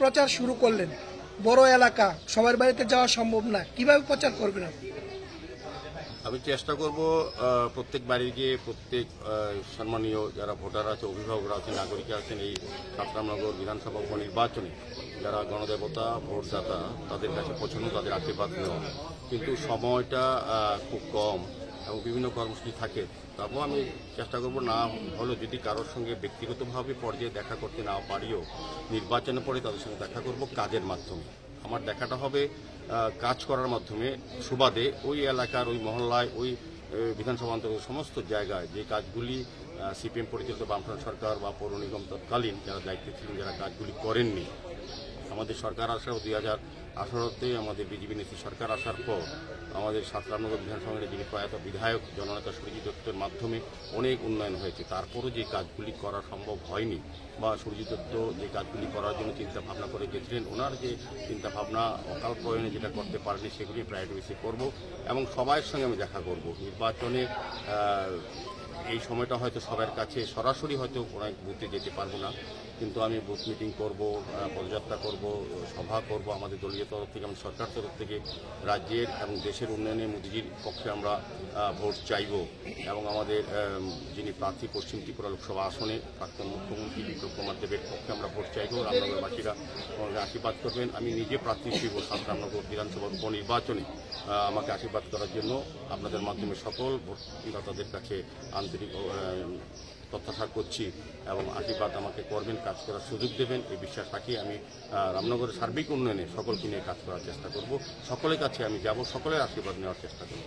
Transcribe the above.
প্রচার শুরু করলেন, বড় এলাকা, সবার বাড়িতে যাওয়া সম্ভব না, কিভাবে প্রচার করবেন? আমি চেষ্টা করব প্রত্যেক বাড়ি গিয়ে প্রত্যেক সম্মানীয় যারা ভোটার আছে, অভিভাবকরা আছেন, নাগরিক আছেন, এই সাতরামনগর বিধানসভা উপনির্বাচনে যারা গণদেবতা ভোটদাতা তাদের কাছে পৌঁছানো, তাদের আশীর্বাদ নেওয়া। কিন্তু সময়টা খুব কম এবং বিভিন্ন কর্মসূচি থাকে। তারপর আমি চেষ্টা করব, না হলো যদি কারোর সঙ্গে ব্যক্তিগতভাবে পর্যায়ে দেখা করতে না পারিও, নির্বাচনের পরে তাদের সঙ্গে দেখা করব কাজের মাধ্যমে। আমার দেখাটা হবে কাজ করার মাধ্যমে, সুবাদে ওই এলাকার, ওই মহল্লায়, ওই বিধানসভা অন্তর্গত সমস্ত জায়গায় যে কাজগুলি সিপিএম পরিচালিত বামফ্রন্ট সরকার বা পৌর নিগম তৎকালীন যারা দায়িত্বে ছিলেন, যারা কাজগুলি করেননি, আমাদের সরকার আসার 2018-তে আমাদের বিজেপি নেত্রী সরকার আসার পর আমাদের সাতরামনগর বিধানসভার যিনি প্রয়াত বিধায়ক জননেতা সুরজিৎ দত্তের মাধ্যমে অনেক উন্নয়ন হয়েছে। তারপরও যে কাজগুলি করা সম্ভব হয়নি বা সুরজিৎ দত্ত যে কাজগুলি করার জন্য চিন্তা ভাবনা করে গেছিলেন, ওনার যে চিন্তা ভাবনা অকাল প্রয়োজনে যেটা করতে পারেনি সেগুলি প্রায়োরিটি করব এবং সবার সঙ্গে আমি দেখা করব। নির্বাচনে এই সময়টা হয়তো সবার কাছে সরাসরি হয়তো অনেক বুথে যেতে পারবো না, কিন্তু আমি বুথ মিটিং করব, পদযাত্রা করব, সভা করব। আমাদের দলীয় তরফ থেকে, আমাদের সরকার তরফ থেকে রাজ্যের এবং দেশের উন্নয়নে মোদিজির পক্ষে আমরা ভোট চাইব এবং আমাদের যিনি প্রার্থী পশ্চিম ত্রিপুরা লোকসভা আসনে প্রাক্তন মুখ্যমন্ত্রী বিপ্লব কুমার দেবের পক্ষে আমরা ভোট চাইব। রামনগরবাসীরা আমাকে আশীর্বাদ করবেন। আমি নিজে প্রার্থী ছিল সাতরামনগর বিধানসভার উপনির্বাচনে, আমাকে আশীর্বাদ করার জন্য আপনাদের মাধ্যমে সকল ভোটদাতাদের কাছে আন্তরিক প্রত্যাশা করছি এবং আশীর্বাদ আমাকে করবেন, কাজ করার সুযোগ দেবেন, এই বিশ্বাস রাখি আমি রামনগরের সার্বিক উন্নয়নে সকলকে নিয়ে কাজ করার চেষ্টা করব। সকলের কাছে আমি যাব, সকলের আশীর্বাদ নেওয়ার চেষ্টা করব।